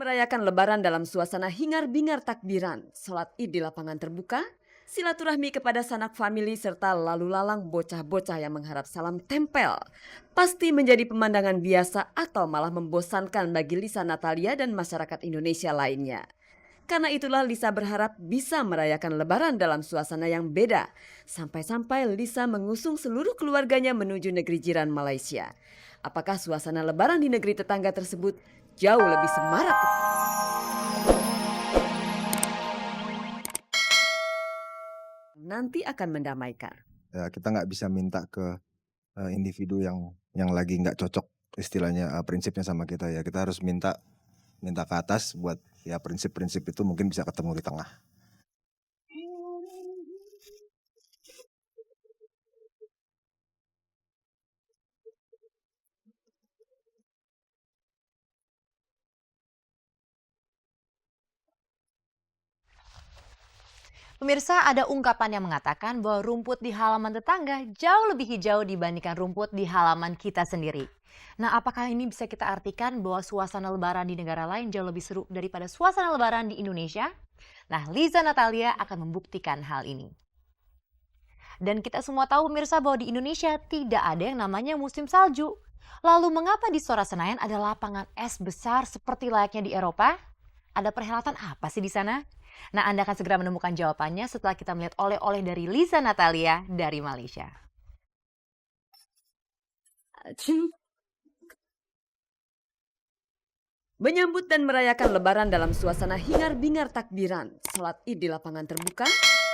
Merayakan Lebaran dalam suasana hingar-bingar takbiran, sholat Id di lapangan terbuka, silaturahmi kepada sanak famili serta lalu lalang bocah-bocah yang mengharap salam tempel. Pasti menjadi pemandangan biasa atau malah membosankan bagi Lisa Natalia dan masyarakat Indonesia lainnya. Karena itulah Lisa berharap bisa merayakan Lebaran dalam suasana yang beda. Sampai-sampai Lisa mengusung seluruh keluarganya menuju negeri jiran Malaysia. Apakah suasana Lebaran di negeri tetangga tersebut jauh lebih semarak? Nanti akan mendamaikan. Ya, kita nggak bisa minta ke individu yang lagi nggak cocok istilahnya prinsipnya sama kita ya. Kita harus minta ke atas buat ya prinsip-prinsip itu mungkin bisa ketemu di tengah. Pemirsa, ada ungkapan yang mengatakan bahwa rumput di halaman tetangga jauh lebih hijau dibandingkan rumput di halaman kita sendiri. Nah, apakah ini bisa kita artikan bahwa suasana lebaran di negara lain jauh lebih seru daripada suasana lebaran di Indonesia? Nah, Liza Natalia akan membuktikan hal ini. Dan kita semua tahu pemirsa bahwa di Indonesia tidak ada yang namanya musim salju. Lalu mengapa di Istora Senayan ada lapangan es besar seperti layaknya di Eropa? Ada perhelatan apa sih di sana? Nah, Anda akan segera menemukan jawabannya setelah kita melihat oleh-oleh dari Liza Natalia dari Malaysia. Menyambut dan merayakan Lebaran dalam suasana hingar-bingar takbiran, sholat Id di lapangan terbuka,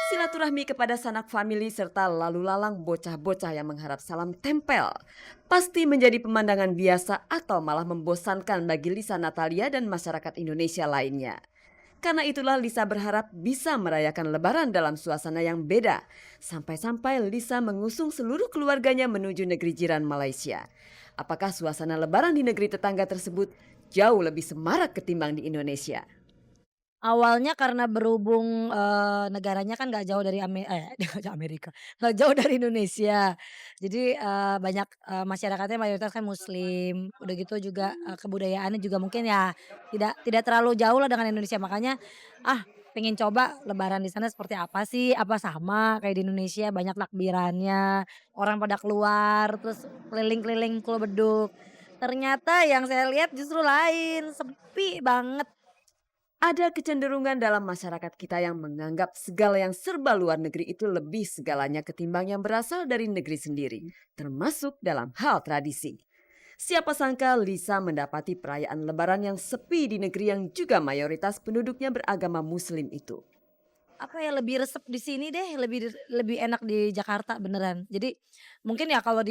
silaturahmi kepada sanak famili serta lalu lalang bocah-bocah yang mengharap salam tempel. Pasti menjadi pemandangan biasa atau malah membosankan bagi Lisa Natalia dan masyarakat Indonesia lainnya. Karena itulah Lisa berharap bisa merayakan Lebaran dalam suasana yang beda. Sampai-sampai Lisa mengusung seluruh keluarganya menuju negeri jiran Malaysia. Apakah suasana Lebaran di negeri tetangga tersebut jauh lebih semarak ketimbang di Indonesia? Awalnya karena berhubung, negaranya kan nggak jauh dari Amerika, nggak jauh dari Indonesia. Jadi, banyak, masyarakatnya mayoritas kan muslim, udah gitu juga, kebudayaannya juga mungkin ya tidak terlalu jauh lah dengan Indonesia. Makanya, pengen coba lebaran di sana seperti apa sih, apa sama kayak di Indonesia banyak takbirannya, orang pada keluar, terus keliling-keliling Pulau Bedug. Ternyata yang saya lihat justru lain, sepi banget. Ada kecenderungan dalam masyarakat kita yang menganggap segala yang serba luar negeri itu lebih segalanya ketimbang yang berasal dari negeri sendiri, termasuk dalam hal tradisi. Siapa sangka Lisa mendapati perayaan Lebaran yang sepi di negeri yang juga mayoritas penduduknya beragama Muslim itu. Apa ya, lebih resep di sini deh, lebih lebih enak di Jakarta beneran. Jadi mungkin ya kalau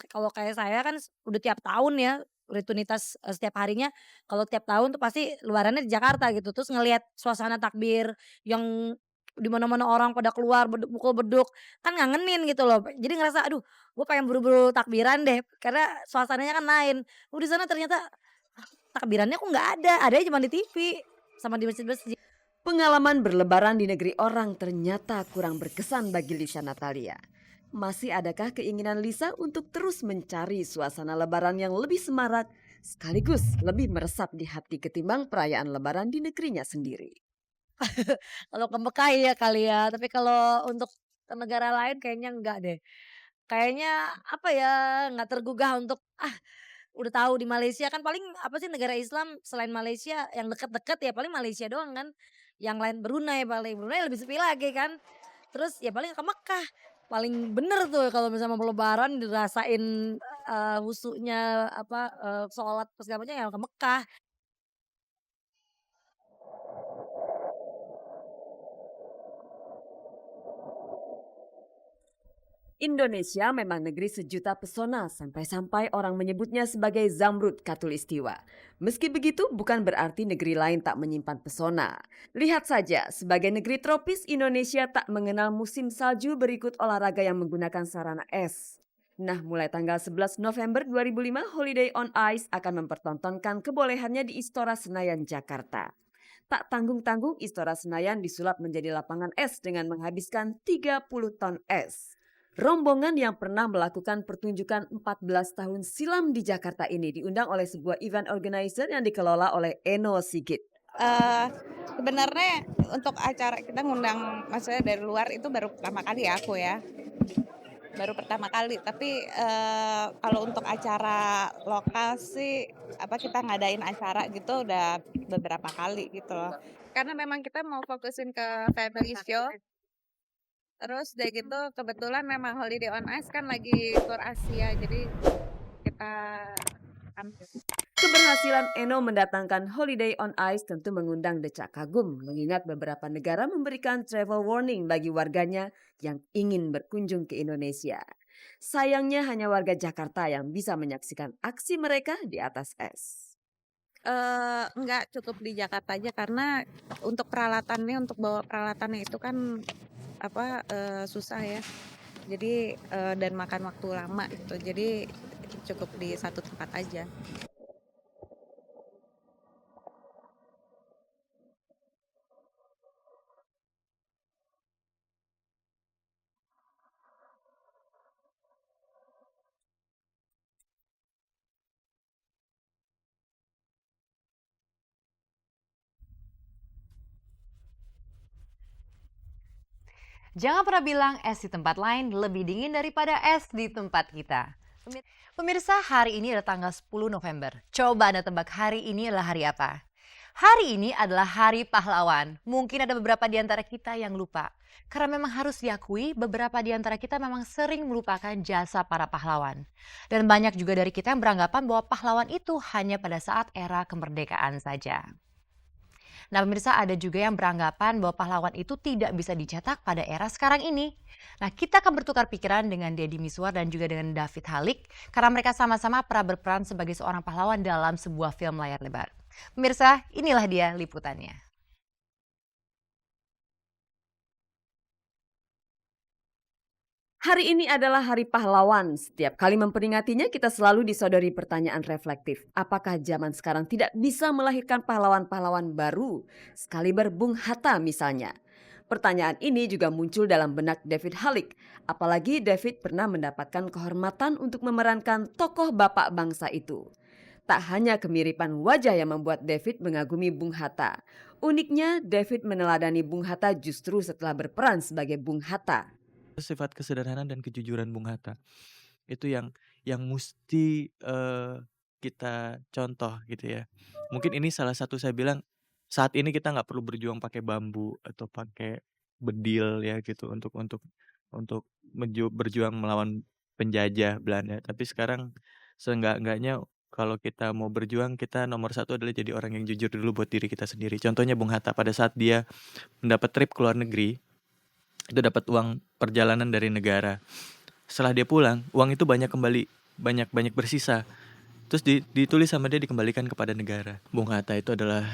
kalau kayak saya kan udah tiap tahun ya, rutinitas, setiap harinya kalau tiap tahun tuh pasti luarannya di Jakarta gitu. Terus ngelihat suasana takbir yang di mana-mana orang pada keluar pukul beduk, kan ngangenin gitu loh. Jadi ngerasa, "Aduh, gue pengen buru-buru takbiran deh," karena suasananya kan lain. Di sana ternyata takbirannya kok nggak ada, adanya cuma di TV sama di masjid-masjid. Pengalaman berlebaran di negeri orang ternyata kurang berkesan bagi Lisa Natalia. Masih adakah keinginan Lisa untuk terus mencari suasana Lebaran yang lebih semarak sekaligus lebih meresap di hati ketimbang perayaan Lebaran di negerinya sendiri? Kalau ke Mekah iya kali ya, tapi kalau untuk ke negara lain kayaknya enggak deh. Kayaknya apa ya, nggak tergugah untuk, udah tahu di Malaysia kan paling apa sih negara Islam selain Malaysia yang deket-deket ya paling Malaysia doang kan. Yang lain Brunei paling, Brunei lebih sepi lagi kan. Terus ya paling ke Mekah, paling bener tuh kalau misalnya mau lebaran dirasain, husunya apa, sholat segala macam ya ke Mekah. Indonesia memang negeri sejuta pesona sampai-sampai orang menyebutnya sebagai Zamrud Katulistiwa. Meski begitu bukan berarti negeri lain tak menyimpan pesona. Lihat saja, sebagai negeri tropis Indonesia tak mengenal musim salju berikut olahraga yang menggunakan sarana es. Nah, mulai tanggal 11 November 2005, Holiday on Ice akan mempertontonkan kebolehannya di Istora Senayan, Jakarta. Tak tanggung-tanggung Istora Senayan disulap menjadi lapangan es dengan menghabiskan 30 ton es. Rombongan yang pernah melakukan pertunjukan 14 tahun silam di Jakarta ini diundang oleh sebuah event organizer yang dikelola oleh Eno Sigit. Sebenarnya untuk acara kita ngundang maksudnya dari luar itu baru pertama kali ya aku ya. Baru pertama kali, tapi kalau untuk acara lokal sih kita ngadain acara gitu udah beberapa kali gitu loh. Karena memang kita mau fokusin ke family show. Terus udah gitu kebetulan memang Holiday on Ice kan lagi tour Asia, jadi kita ambil. Keberhasilan Eno mendatangkan Holiday on Ice tentu mengundang decak kagum, mengingat beberapa negara memberikan travel warning bagi warganya yang ingin berkunjung ke Indonesia. Sayangnya hanya warga Jakarta yang bisa menyaksikan aksi mereka di atas es. Enggak cukup di Jakarta aja karena untuk peralatannya, untuk bawa peralatannya itu kan susah ya. Jadi dan makan waktu lama gitu. Jadi cukup di satu tempat aja. Jangan pernah bilang es di tempat lain lebih dingin daripada es di tempat kita. Pemirsa, hari ini adalah tanggal 10 November. Coba Anda tebak hari ini adalah hari apa? Hari ini adalah Hari Pahlawan. Mungkin ada beberapa di antara kita yang lupa. Karena memang harus diakui, beberapa di antara kita memang sering melupakan jasa para pahlawan. Dan banyak juga dari kita yang beranggapan bahwa pahlawan itu hanya pada saat era kemerdekaan saja. Nah, pemirsa, ada juga yang beranggapan bahwa pahlawan itu tidak bisa dicetak pada era sekarang ini. Nah, kita akan bertukar pikiran dengan Deddy Mizwar dan juga dengan David Halik karena mereka sama-sama pernah berperan sebagai seorang pahlawan dalam sebuah film layar lebar. Pemirsa, inilah dia liputannya. Hari ini adalah Hari Pahlawan. Setiap kali memperingatinya kita selalu disodori pertanyaan reflektif. Apakah zaman sekarang tidak bisa melahirkan pahlawan-pahlawan baru? Sekaliber Bung Hatta misalnya. Pertanyaan ini juga muncul dalam benak David Halik. Apalagi David pernah mendapatkan kehormatan untuk memerankan tokoh bapak bangsa itu. Tak hanya kemiripan wajah yang membuat David mengagumi Bung Hatta. Uniknya David meneladani Bung Hatta justru setelah berperan sebagai Bung Hatta. Sifat kesederhanaan dan kejujuran Bung Hatta itu yang mesti kita contoh gitu ya. Mungkin ini salah satu saya bilang saat ini kita nggak perlu berjuang pakai bambu atau pakai bedil ya gitu untuk berjuang melawan penjajah Belanda. Tapi sekarang seenggak-enggaknya kalau kita mau berjuang, kita nomor satu adalah jadi orang yang jujur dulu buat diri kita sendiri. Contohnya Bung Hatta pada saat dia mendapat trip ke luar negeri, itu dapat uang perjalanan dari negara. Setelah dia pulang, uang itu banyak bersisa. Terus ditulis sama dia dikembalikan kepada negara. Bung Hatta itu adalah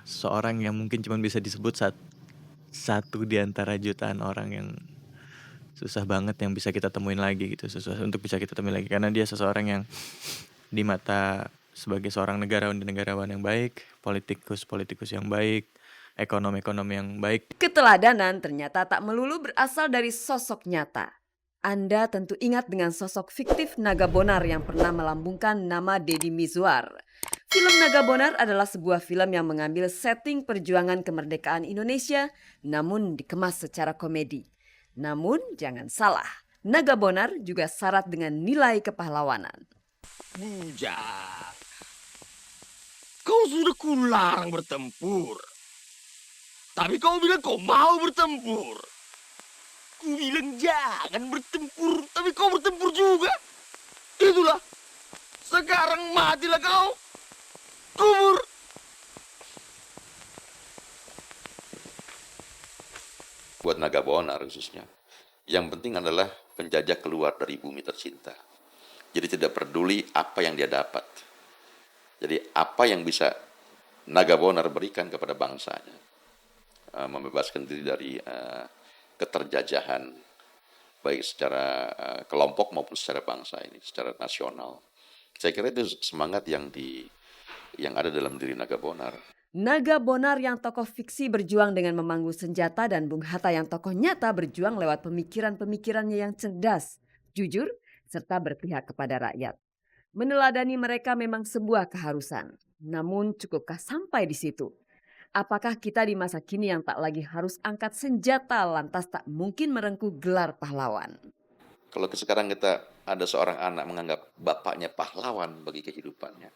seorang yang mungkin cuma bisa disebut satu di antara jutaan orang yang susah banget yang bisa kita temuin lagi gitu. Susah untuk bisa kita temuin lagi karena dia seseorang yang di mata sebagai seorang negarawan yang baik, politikus yang baik, ekonom yang baik. Keteladanan ternyata tak melulu berasal dari sosok nyata. Anda tentu ingat dengan sosok fiktif Naga Bonar yang pernah melambungkan nama Deddy Mizwar. Film Naga Bonar adalah sebuah film yang mengambil setting perjuangan kemerdekaan Indonesia, namun dikemas secara komedi. Namun jangan salah, Naga Bonar juga syarat dengan nilai kepahlawanan. Bujang, kau sudah kularang bertempur. Tapi kau bilang kau mau bertempur. Ku bilang jangan bertempur, tapi kau bertempur juga. Itulah, sekarang matilah kau. Kubur. Buat Naga Bonar khususnya, yang penting adalah penjajah keluar dari bumi tercinta. Jadi tidak peduli apa yang dia dapat. Jadi apa yang bisa Naga Bonar berikan kepada bangsanya. Membebaskan diri dari keterjajahan baik secara kelompok maupun secara bangsa ini, secara nasional. Saya kira itu semangat yang ada dalam diri Naga Bonar. Naga Bonar yang tokoh fiksi berjuang dengan memanggu senjata dan Bung Hatta yang tokoh nyata berjuang lewat pemikiran-pemikirannya yang cerdas, jujur, serta berpihak kepada rakyat. Meneladani mereka memang sebuah keharusan. Namun cukupkah sampai di situ? Apakah kita di masa kini yang tak lagi harus angkat senjata lantas tak mungkin merengkuh gelar pahlawan? Kalau sekarang kita ada seorang anak menganggap bapaknya pahlawan bagi kehidupannya,